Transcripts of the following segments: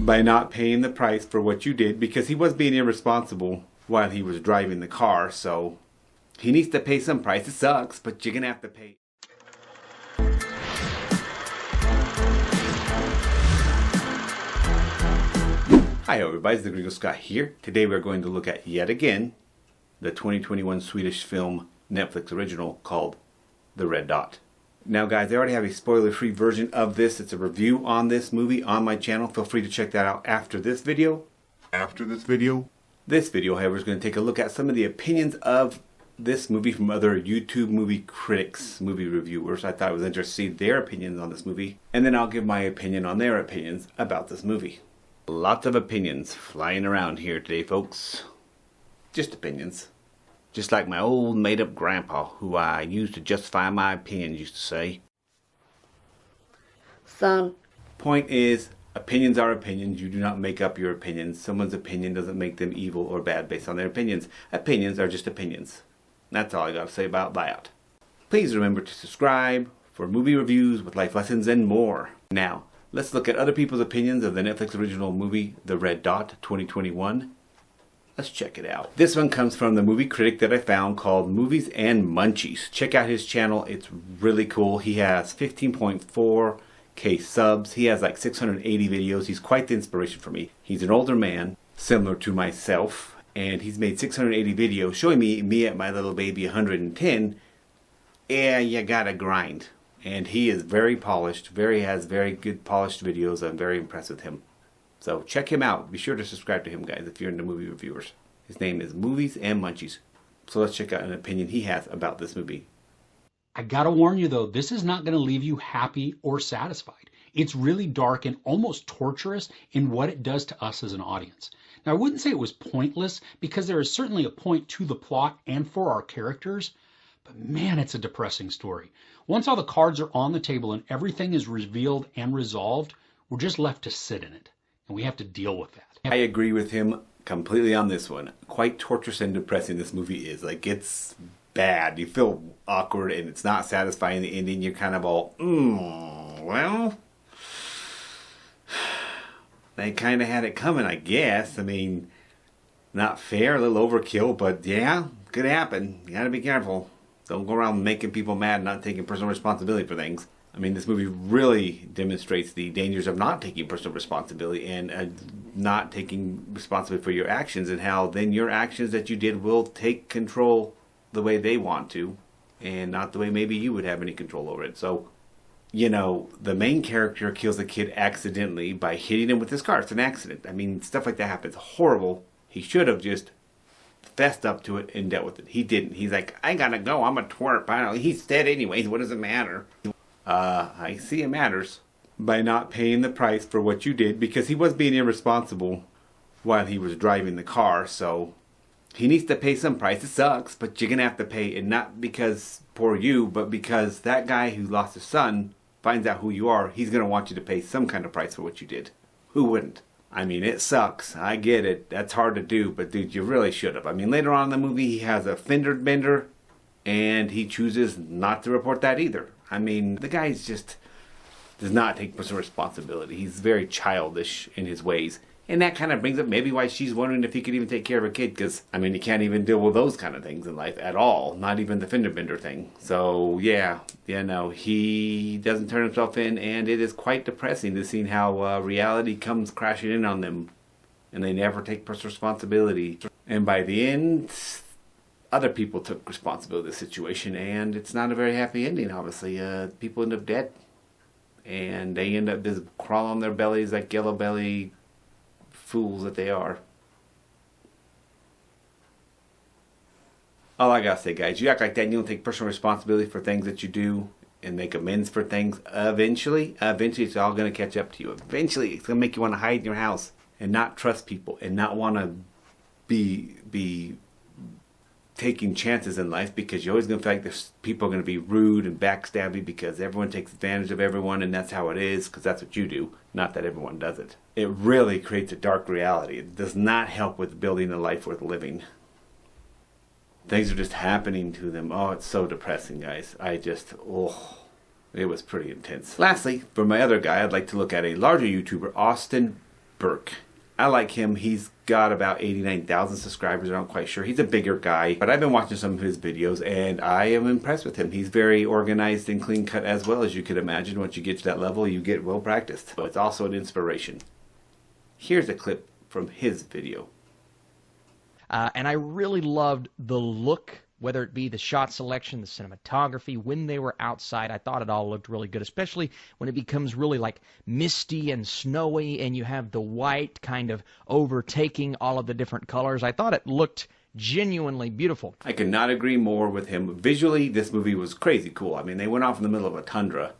by not paying the price for what you did, because he was being irresponsible while he was driving the car, so he needs to pay some price. It sucks, but you're gonna have to pay. Hi everybody, it's the Gringo Scott here. Today we're going to look at, yet again, the 2021 Swedish film Netflix original called The Red Dot. Now guys, I already have a spoiler-free version of this. It's a review on this movie on my channel. Feel free to check that out after this video. This video, however, is going to take a look at some of the opinions of this movie from other YouTube movie critics, movie reviewers. I thought it was interesting to see their opinions on this movie. And then I'll give my opinion on their opinions about this movie. Lots of opinions flying around here today, folks. Just opinions. Just like my old made-up grandpa, who I used to justify my opinions, used to say. Son. Point is, opinions are opinions. You do not make up your opinions. Someone's opinion doesn't make them evil or bad based on their opinions. Opinions are just opinions. That's all I got to say about that. Please remember to subscribe for movie reviews with life lessons and more. Now, let's look at other people's opinions of the Netflix original movie, The Red Dot, 2021. Let's check it out. This one comes from the movie critic that I found called Movies and Munchies. Check out his channel. It's really cool. He has 15.4K subs. He has like 680 videos. He's quite the inspiration for me. He's an older man, similar to myself, and he's made 680 videos showing me at my little baby 110. Yeah, you gotta grind. And he is very polished, has very good polished videos. I'm very impressed with him. So check him out. Be sure to subscribe to him, guys, if you're into movie reviewers. His name is Movies and Munchies. So let's check out an opinion he has about this movie. I gotta warn you though, this is not gonna leave you happy or satisfied. It's really dark and almost torturous in what it does to us as an audience. Now I wouldn't say it was pointless, because there is certainly a point to the plot and for our characters, but man, it's a depressing story. Once all the cards are on the table and everything is revealed and resolved, we're just left to sit in it. And we have to deal with that. I agree with him completely on this one. Quite torturous and depressing this movie is. Like, it's bad. You feel awkward and it's not satisfying. The ending, you're kind of all, well, they kind of had it coming, I guess. I mean, not fair, a little overkill, but yeah, could happen. You gotta be careful. Don't go around making people mad and not taking personal responsibility for things. I mean, this movie really demonstrates the dangers of not taking personal responsibility and not taking responsibility for your actions, and how then your actions that you did will take control the way they want to and not the way maybe you would have any control over it. So, you know, the main character kills a kid accidentally by hitting him with his car. It's an accident. I mean, stuff like that happens. Horrible. He should have just fessed up to it and dealt with it. He didn't. He's like, I gotta go. I'm a twerp. I don't know. He's dead anyways. What does it matter? I see it matters. By not paying the price for what you did, because he was being irresponsible while he was driving the car, so he needs to pay some price. It sucks, but you're gonna have to pay, and not because poor you, but because that guy who lost his son finds out who you are, he's gonna want you to pay some kind of price for what you did. Who wouldn't? I mean, it sucks. I get it. That's hard to do, but dude, you really should have. I mean, later on in the movie, he has a fender bender, and he chooses not to report that either. I mean, the guy just does not take personal responsibility. He's very childish in his ways. And that kind of brings up maybe why she's wondering if he could even take care of a kid. Because, I mean, he can't even deal with those kind of things in life at all. Not even the fender bender thing. So, yeah, no, he doesn't turn himself in. And it is quite depressing to see how reality comes crashing in on them. And they never take personal responsibility. And by the end, other people took responsibility of the situation, and it's not a very happy ending, obviously. People end up dead, and they end up just crawling on their bellies like yellow belly fools that they are. All I gotta say, guys, you act like that and you don't take personal responsibility for things that you do and make amends for things, eventually it's all gonna catch up to you. Eventually it's gonna make you want to hide in your house and not trust people and not want to be taking chances in life, because you're always going to feel like there's people are going to be rude and backstabby because everyone takes advantage of everyone, and that's how it is because that's what you do, not that everyone does it. It really creates a dark reality. It does not help with building a life worth living. Things are just happening to them. Oh, it's so depressing, guys. It was pretty intense. Lastly, for my other guy, I'd like to look at a larger YouTuber, Austin Burke. I like him. He's got about 89,000 subscribers. I'm not quite sure. He's a bigger guy, but I've been watching some of his videos and I am impressed with him. He's very organized and clean cut as well, as you could imagine. Once you get to that level, you get well practiced. But it's also an inspiration. Here's a clip from his video. And I really loved the look, whether it be the shot selection, the cinematography, when they were outside. I thought it all looked really good, especially when it becomes really like misty and snowy and you have the white kind of overtaking all of the different colors. I thought it looked genuinely beautiful. I could not agree more with him. Visually, this movie was crazy cool. I mean, they went off in the middle of a tundra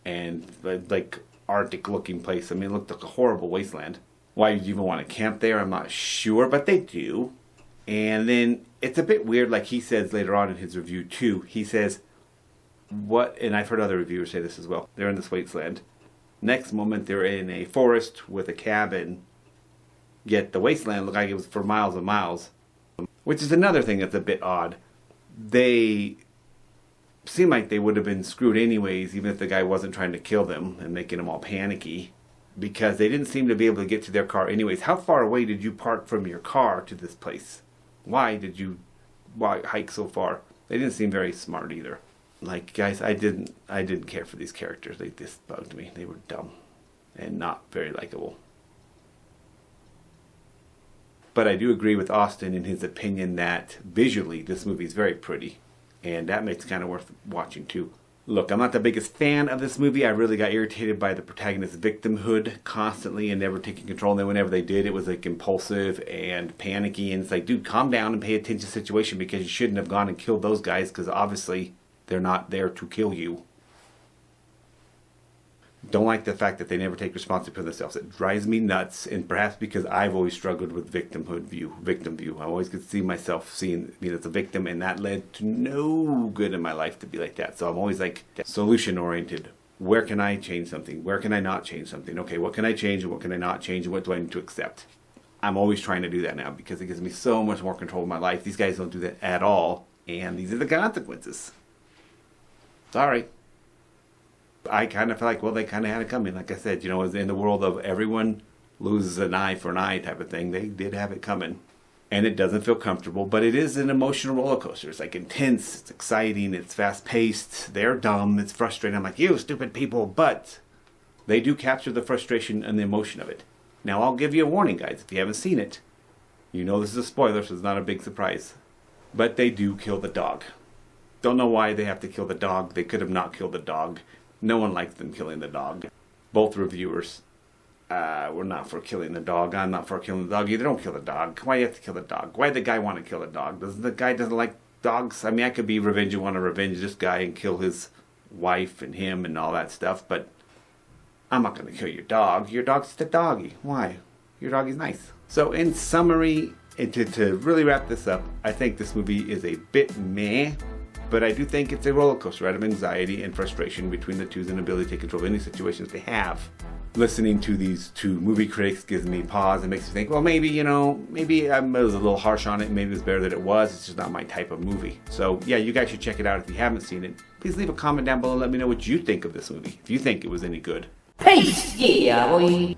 and like Arctic looking place. I mean, it looked like a horrible wasteland. Why you'd even want to camp there, I'm not sure, but they do. And then it's a bit weird, like he says later on in his review too. He says, what, and I've heard other reviewers say this as well, they're in this wasteland. Next moment they're in a forest with a cabin, yet the wasteland looked like it was for miles and miles. Which is another thing that's a bit odd. They seem like they would have been screwed anyways, even if the guy wasn't trying to kill them and making them all panicky. Because they didn't seem to be able to get to their car anyways. How far away did you park from your car to this place? Why did you hike so far? They didn't seem very smart either. Like, guys, I didn't care for these characters. They just bugged me. They were dumb and not very likable. But I do agree with Austin in his opinion that visually this movie is very pretty. And that makes it kind of worth watching too. Look, I'm not the biggest fan of this movie. I really got irritated by the protagonist's victimhood constantly and never taking control. And then whenever they did, it was like impulsive and panicky. And it's like, dude, calm down and pay attention to the situation, because you shouldn't have gone and killed those guys, because obviously they're not there to kill you. Don't like the fact that they never take responsibility for themselves. It drives me nuts, and perhaps because I've always struggled with victim view. I always could see myself seeing me as a victim, and that led to no good in my life to be like that. So I'm always like solution oriented. Where can I change something? Where can I not change something? Okay, what can I change and what can I not change, and what do I need to accept? I'm always trying to do that now because it gives me so much more control of my life. These guys don't do that at all, and these are the consequences. Sorry. I kind of feel like, well, they kind of had it coming. Like I said, you know, in the world of everyone loses an eye for an eye type of thing, they did have it coming. And it doesn't feel comfortable, but it is an emotional roller coaster. It's like intense, it's exciting, it's fast-paced, they're dumb, it's frustrating. I'm like, you stupid people, but they do capture the frustration and the emotion of it. Now, I'll give you a warning, guys. If you haven't seen it, you know this is a spoiler, so it's not a big surprise. But they do kill the dog. Don't know why they have to kill the dog. They could have not killed the dog. No one likes them killing the dog. Both reviewers were not for killing the dog. I'm not for killing the dog either. Don't kill the dog. Why do you have to kill the dog? Why did the guy want to kill the dog? The guy doesn't like dogs? I mean, I could be revenge. You want to revenge this guy and kill his wife and him and all that stuff, but I'm not going to kill your dog. Your dog's just a doggy. Why? Your dog is nice. So in summary, and to really wrap this up, I think this movie is a bit meh. But I do think it's a roller coaster ride of anxiety and frustration between the two's inability to take control of any situations they have. Listening to these two movie critics gives me pause and makes me think, well, maybe I was a little harsh on it. Maybe it was better than it was. It's just not my type of movie. So yeah, you guys should check it out if you haven't seen it. Please leave a comment down below and let me know what you think of this movie. If you think it was any good. Peace, yeah, boy.